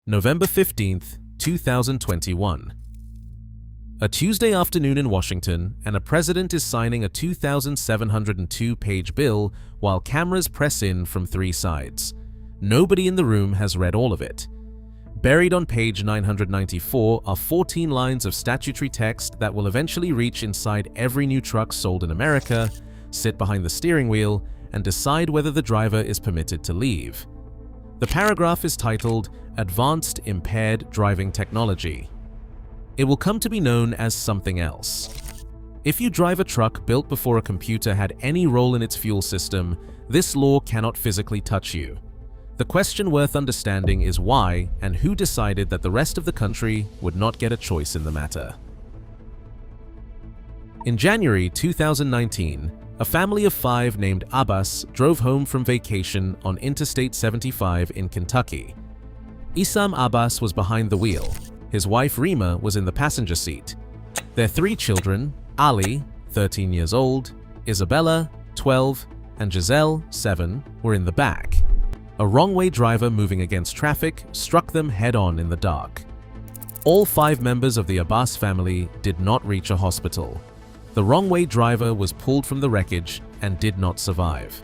November 15, 2021. A Tuesday afternoon in Washington, and a president is signing a 2,702-page bill while cameras press in from three sides. Nobody in the room has read all of it. Buried on page 994 are 14 lines of statutory text that will eventually reach inside every new truck sold in America, sit behind the steering wheel, and decide whether the driver is permitted to leave. The paragraph is titled Advanced Impaired Driving Technology. It will come to be known as something else. If you drive a truck built before a computer had any role in its fuel system, this law cannot physically touch you. The question worth understanding is why and who decided that the rest of the country would not get a choice in the matter. In January 2019, a family of 5 named Abbas drove home from vacation on Interstate 75 in Kentucky. Issam Abbas was behind the wheel. His wife Rima was in the passenger seat. Their 3 children, Ali, 13 years old, Isabella, 12, and Giselle, 7, were in the back. A wrong-way driver moving against traffic struck them head-on in the dark. All 5 members of the Abbas family did not reach a hospital. The wrong-way driver was pulled from the wreckage and did not survive.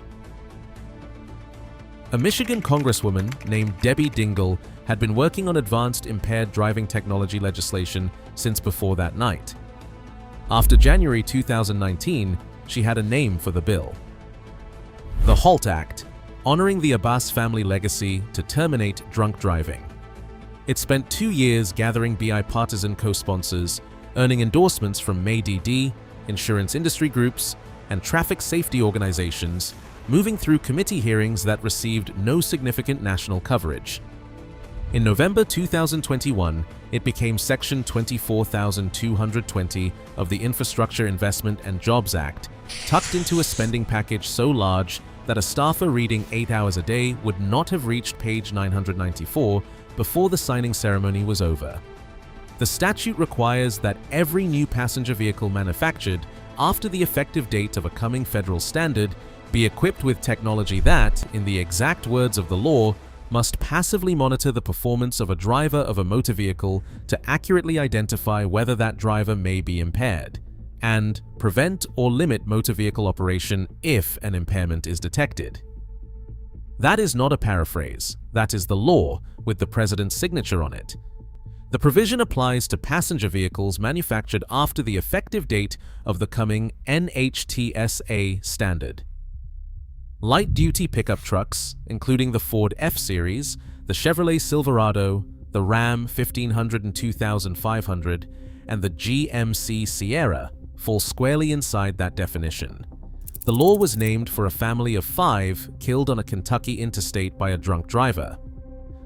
A Michigan congresswoman named Debbie Dingell had been working on advanced impaired driving technology legislation since before that night. After January 2019, she had a name for the bill. The HALT Act, honoring the Abbas family legacy to terminate drunk driving. It spent 2 years gathering bipartisan co-sponsors, earning endorsements from MADD, insurance industry groups, and traffic safety organizations, moving through committee hearings that received no significant national coverage. In November 2021, it became Section 24,220 of the Infrastructure Investment and Jobs Act, tucked into a spending package so large that a staffer reading 8 hours a day would not have reached page 994 before the signing ceremony was over. The statute requires that every new passenger vehicle manufactured after the effective date of a coming federal standard be equipped with technology that, in the exact words of the law, must passively monitor the performance of a driver of a motor vehicle to accurately identify whether that driver may be impaired, and prevent or limit motor vehicle operation if an impairment is detected. That is not a paraphrase, that is the law with the president's signature on it. The provision applies to passenger vehicles manufactured after the effective date of the coming NHTSA standard. Light-duty pickup trucks, including the Ford F-Series, the Chevrolet Silverado, the Ram 1500 and 2500, and the GMC Sierra, fall squarely inside that definition. The law was named for a family of 5 killed on a Kentucky interstate by a drunk driver.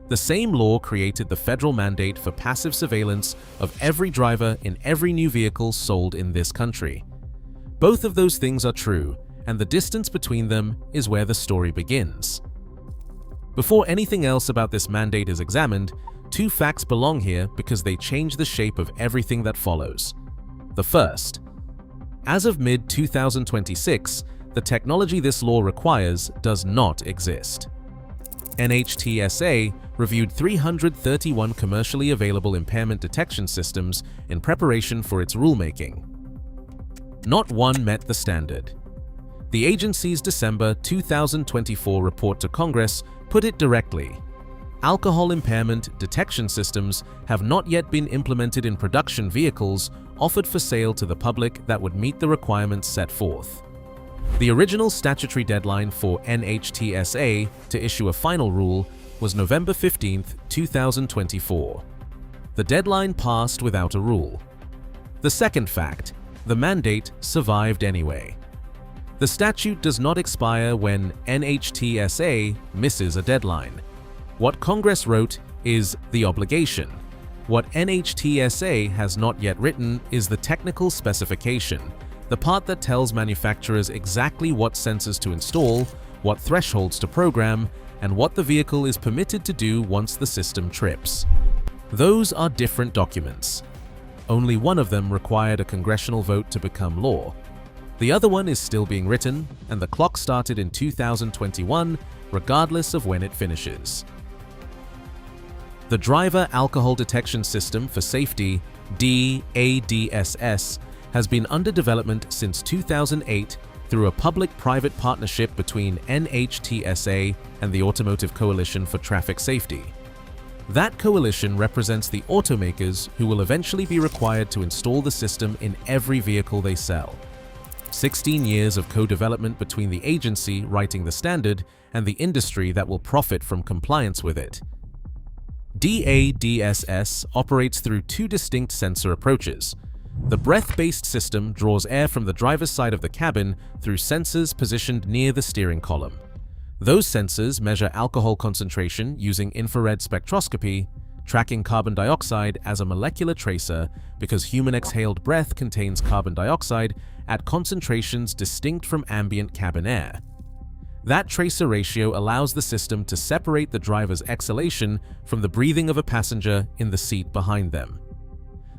The same law created the federal mandate for passive surveillance of every driver in every new vehicle sold in this country. Both of those things are true, and the distance between them is where the story begins. Before anything else about this mandate is examined, 2 facts belong here because they change the shape of everything that follows. The first, as of mid-2026, the technology this law requires does not exist. NHTSA reviewed 331 commercially available impairment detection systems in preparation for its rulemaking. Not one met the standard. The agency's December 2024 report to Congress put it directly. Alcohol impairment detection systems have not yet been implemented in production vehicles offered for sale to the public that would meet the requirements set forth. The original statutory deadline for NHTSA to issue a final rule was November 15, 2024. The deadline passed without a rule. The second fact, the mandate survived anyway. The statute does not expire when NHTSA misses a deadline. What Congress wrote is the obligation. What NHTSA has not yet written is the technical specification, the part that tells manufacturers exactly what sensors to install, what thresholds to program, and what the vehicle is permitted to do once the system trips. Those are different documents. Only one of them required a congressional vote to become law. The other one is still being written, and the clock started in 2021, regardless of when it finishes. The Driver Alcohol Detection System for Safety, DADSS, has been under development since 2008 through a public-private partnership between NHTSA and the Automotive Coalition for Traffic Safety. That coalition represents the automakers who will eventually be required to install the system in every vehicle they sell. 16 years of co-development between the agency writing the standard and the industry that will profit from compliance with it. DADSS operates through two distinct sensor approaches. The breath-based system draws air from the driver's side of the cabin through sensors positioned near the steering column. Those sensors measure alcohol concentration using infrared spectroscopy, tracking carbon dioxide as a molecular tracer because human exhaled breath contains carbon dioxide at concentrations distinct from ambient cabin air. That tracer ratio allows the system to separate the driver's exhalation from the breathing of a passenger in the seat behind them.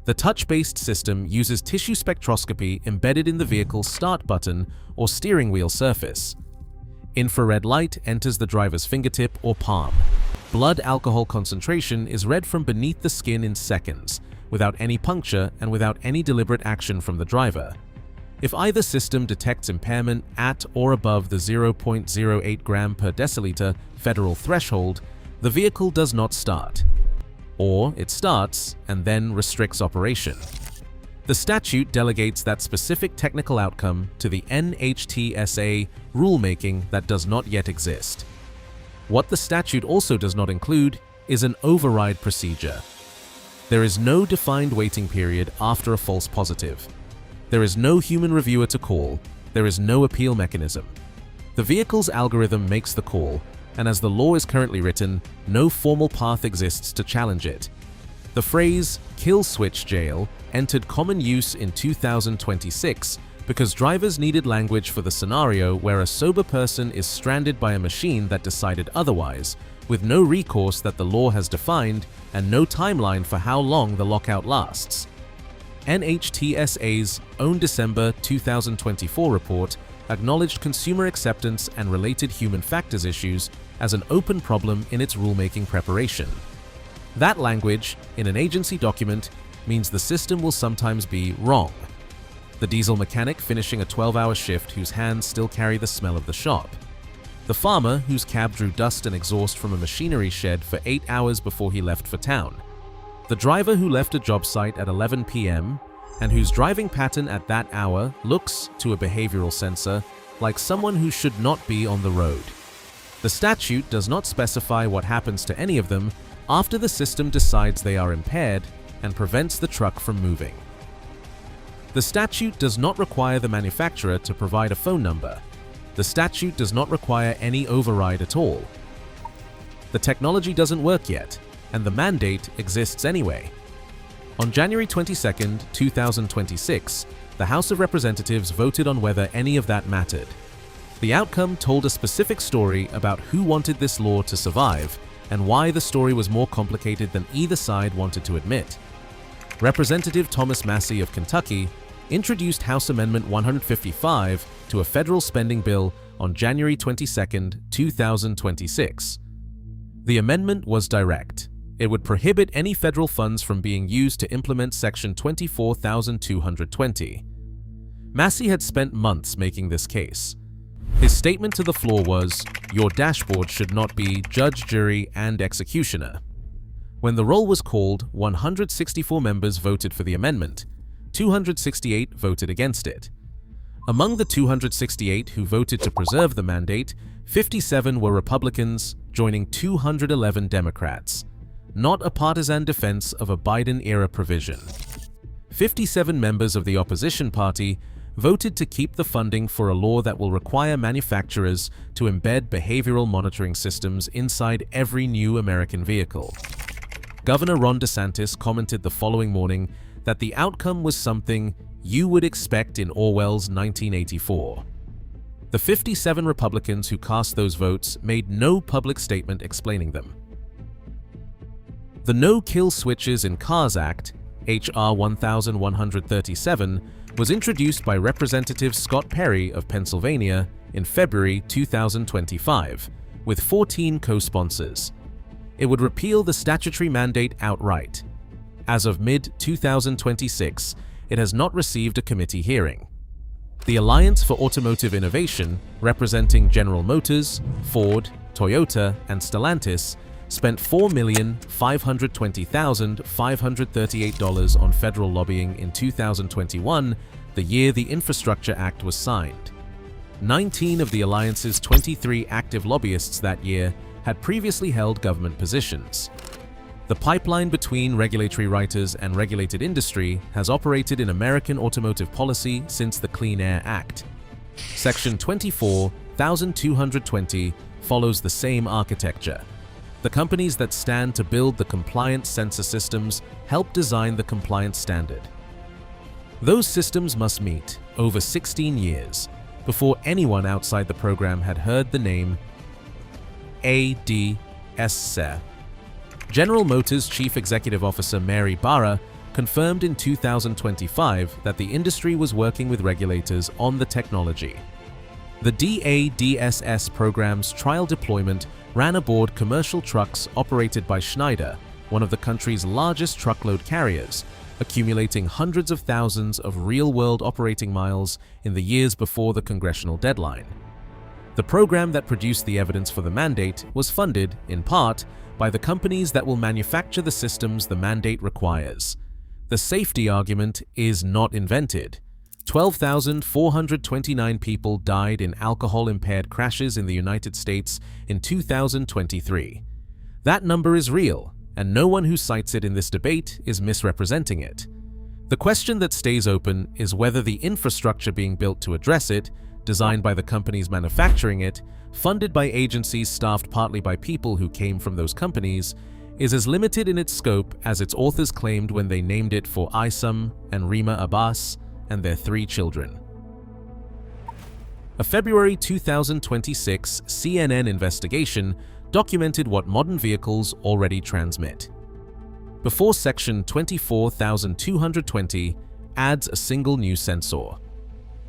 The touch-based system uses tissue spectroscopy embedded in the vehicle's start button or steering wheel surface. Infrared light enters the driver's fingertip or palm. Blood alcohol concentration is read from beneath the skin in seconds, without any puncture and without any deliberate action from the driver. If either system detects impairment at or above the 0.08 gram per deciliter federal threshold, the vehicle does not start. Or it starts and then restricts operation. The statute delegates that specific technical outcome to the NHTSA rulemaking that does not yet exist. What the statute also does not include is an override procedure. There is no defined waiting period after a false positive. There is no human reviewer to call. There is no appeal mechanism. The vehicle's algorithm makes the call, and as the law is currently written, no formal path exists to challenge it. The phrase "kill switch jail" entered common use in 2026 because drivers needed language for the scenario where a sober person is stranded by a machine that decided otherwise, with no recourse that the law has defined and no timeline for how long the lockout lasts. NHTSA's own December 2024 report acknowledged consumer acceptance and related human factors issues as an open problem in its rulemaking preparation. That language, in an agency document, means the system will sometimes be wrong. The diesel mechanic finishing a 12-hour shift whose hands still carry the smell of the shop. The farmer whose cab drew dust and exhaust from a machinery shed for 8 hours before he left for town. The driver who left a job site at 11 p.m. and whose driving pattern at that hour looks, to a behavioral sensor, like someone who should not be on the road. The statute does not specify what happens to any of them after the system decides they are impaired and prevents the truck from moving. The statute does not require the manufacturer to provide a phone number. The statute does not require any override at all. The technology doesn't work yet, and the mandate exists anyway. On January 22, 2026, the House of Representatives voted on whether any of that mattered. The outcome told a specific story about who wanted this law to survive and why the story was more complicated than either side wanted to admit. Representative Thomas Massie of Kentucky introduced House Amendment 155 to a federal spending bill on January 22, 2026. The amendment was direct. It would prohibit any federal funds from being used to implement Section 24,220. Massie had spent months making this case. His statement to the floor was, "Your dashboard should not be judge, jury, and executioner." When the roll was called, 164 members voted for the amendment. 268 voted against it. Among the 268 who voted to preserve the mandate, 57 were Republicans, joining 211 Democrats. Not a partisan defense of a Biden-era provision. 57 members of the opposition party voted to keep the funding for a law that will require manufacturers to embed behavioral monitoring systems inside every new American vehicle. Governor Ron DeSantis commented the following morning that the outcome was something you would expect in Orwell's 1984. The 57 Republicans who cast those votes made no public statement explaining them. The No-Kill Switches in Cars Act, H.R. 1137, was introduced by Representative Scott Perry of Pennsylvania in February 2025, with 14 co-sponsors. It would repeal the statutory mandate outright. As of mid-2026, it has not received a committee hearing. The Alliance for Automotive Innovation, representing General Motors, Ford, Toyota, and Stellantis, spent $4,520,538 on federal lobbying in 2021, the year the Infrastructure Act was signed. 19 of the Alliance's 23 active lobbyists that year had previously held government positions. The pipeline between regulatory writers and regulated industry has operated in American automotive policy since the Clean Air Act. Section 24,220 follows the same architecture. The companies that stand to build the compliant sensor systems help design the compliance standard. Those systems must meet over 16 years before anyone outside the program had heard the name NHTSA. General Motors Chief Executive Officer Mary Barra confirmed in 2025 that the industry was working with regulators on the technology. The DADSS program's trial deployment ran aboard commercial trucks operated by Schneider, one of the country's largest truckload carriers, accumulating hundreds of thousands of real-world operating miles in the years before the congressional deadline. The program that produced the evidence for the mandate was funded, in part, by the companies that will manufacture the systems the mandate requires. The safety argument is not invented. 12,429 people died in alcohol-impaired crashes in the United States in 2023. That number is real, and no one who cites it in this debate is misrepresenting it. The question that stays open is whether the infrastructure being built to address it, designed by the companies manufacturing it, funded by agencies staffed partly by people who came from those companies, is as limited in its scope as its authors claimed when they named it for Isam and Rima Abbas and their 3 children. A February 2026 CNN investigation documented what modern vehicles already transmit. Before Section 24,220 adds a single new sensor.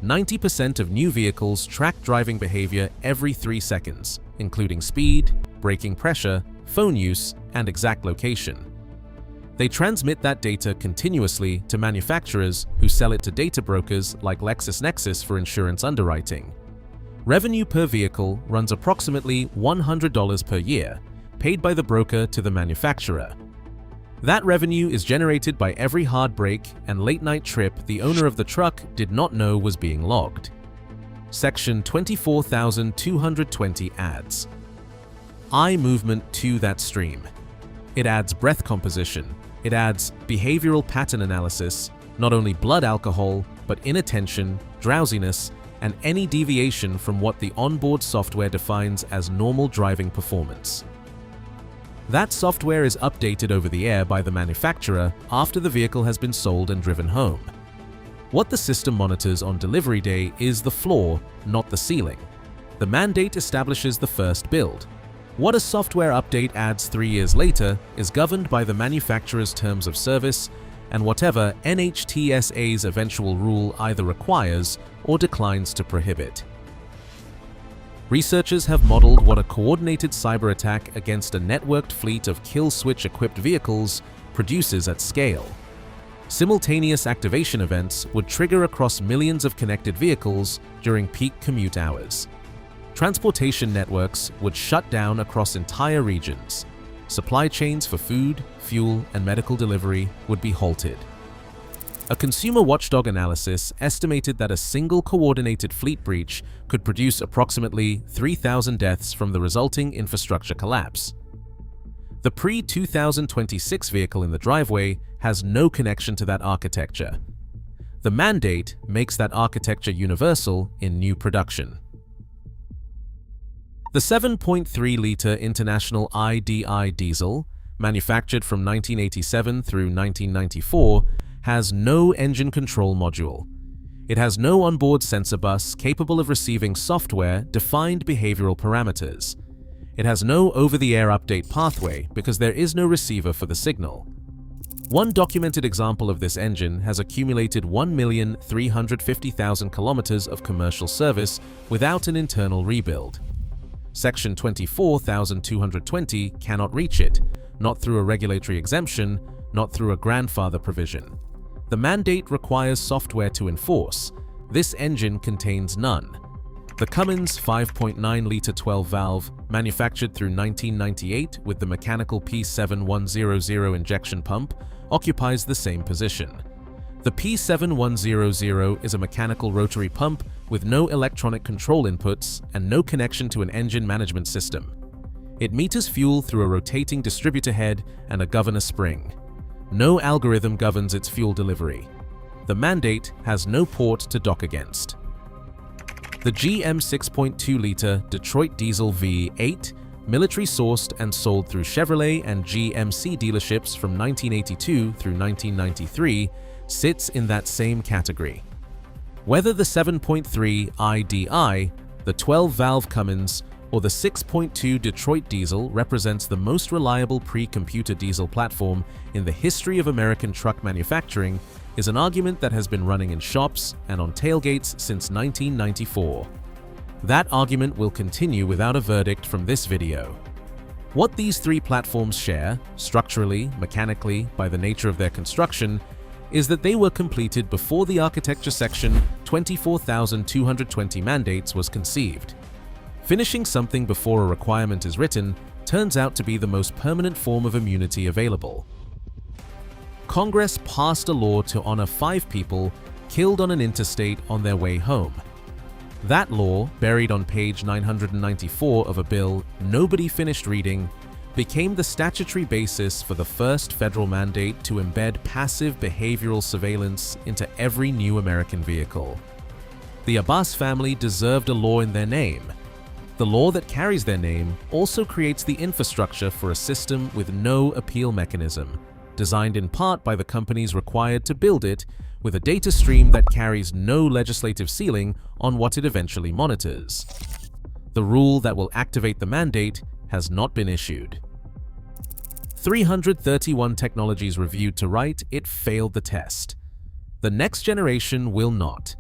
90% of new vehicles track driving behavior every 3 seconds, including speed, braking pressure, phone use, and exact location. They transmit that data continuously to manufacturers who sell it to data brokers like LexisNexis for insurance underwriting. Revenue per vehicle runs approximately $100 per year, paid by the broker to the manufacturer. That revenue is generated by every hard brake and late-night trip the owner of the truck did not know was being logged. Section 24,220 adds eye movement to that stream. It adds breath composition. It adds behavioral pattern analysis, not only blood alcohol, but inattention, drowsiness, and any deviation from what the onboard software defines as normal driving performance. That software is updated over the air by the manufacturer after the vehicle has been sold and driven home. What the system monitors on delivery day is the floor, not the ceiling. The mandate establishes the first build. What a software update adds 3 years later is governed by the manufacturer's terms of service and whatever NHTSA's eventual rule either requires or declines to prohibit. Researchers have modeled what a coordinated cyber attack against a networked fleet of kill-switch-equipped vehicles produces at scale. Simultaneous activation events would trigger across millions of connected vehicles during peak commute hours. Transportation networks would shut down across entire regions. Supply chains for food, fuel, and medical delivery would be halted. A consumer watchdog analysis estimated that a single coordinated fleet breach could produce approximately 3,000 deaths from the resulting infrastructure collapse. The pre-2026 vehicle in the driveway has no connection to that architecture. The mandate makes that architecture universal in new production. The 7.3-liter International IDI diesel, manufactured from 1987 through 1994, has no engine control module. It has no onboard sensor bus capable of receiving software-defined behavioral parameters. It has no over-the-air update pathway because there is no receiver for the signal. One documented example of this engine has accumulated 1,350,000 kilometers of commercial service without an internal rebuild. Section 24,220 cannot reach it, not through a regulatory exemption, not through a grandfather provision. The mandate requires software to enforce. This engine contains none. The Cummins 5.9-liter 12-valve, manufactured through 1998 with the mechanical P7100 injection pump, occupies the same position. The P7100 is a mechanical rotary pump with no electronic control inputs and no connection to an engine management system. It meters fuel through a rotating distributor head and a governor spring. No algorithm governs its fuel delivery. The mandate has no port to dock against. The GM 6.2-liter Detroit Diesel V8, military-sourced and sold through Chevrolet and GMC dealerships from 1982 through 1993, sits in that same category. Whether the 7.3 IDI, the 12-valve Cummins, or the 6.2 Detroit diesel represents the most reliable pre-computer diesel platform in the history of American truck manufacturing is an argument that has been running in shops and on tailgates since 1994. That argument will continue without a verdict from this video. What these three platforms share, structurally, mechanically, by the nature of their construction, is that they were completed before the Architecture Section 24,220 mandates was conceived. Finishing something before a requirement is written turns out to be the most permanent form of immunity available. Congress passed a law to honor 5 people killed on an interstate on their way home. That law, buried on page 994 of a bill nobody finished reading, became the statutory basis for the first federal mandate to embed passive behavioral surveillance into every new American vehicle. The Abbas family deserved a law in their name. The law that carries their name also creates the infrastructure for a system with no appeal mechanism, designed in part by the companies required to build it, with a data stream that carries no legislative ceiling on what it eventually monitors. The rule that will activate the mandate has not been issued. 331 technologies reviewed to write, it failed the test. The next generation will not.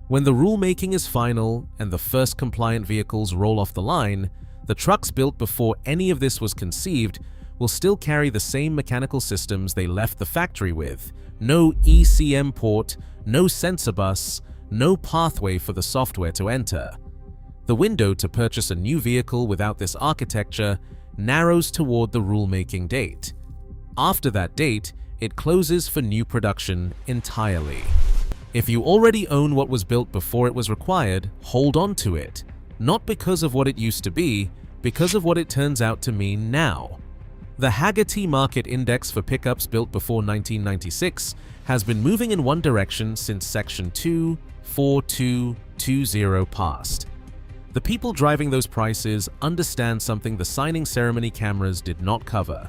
When the rulemaking is final and the first compliant vehicles roll off the line, the trucks built before any of this was conceived will still carry the same mechanical systems they left the factory with. No ECM port, no sensor bus, no pathway for the software to enter. The window to purchase a new vehicle without this architecture narrows toward the rulemaking date. After that date, it closes for new production entirely. If you already own what was built before it was required, hold on to it. Not because of what it used to be, because of what it turns out to mean now. The Hagerty Market Index for pickups built before 1996 has been moving in one direction since Section 24220 passed. The people driving those prices understand something the signing ceremony cameras did not cover.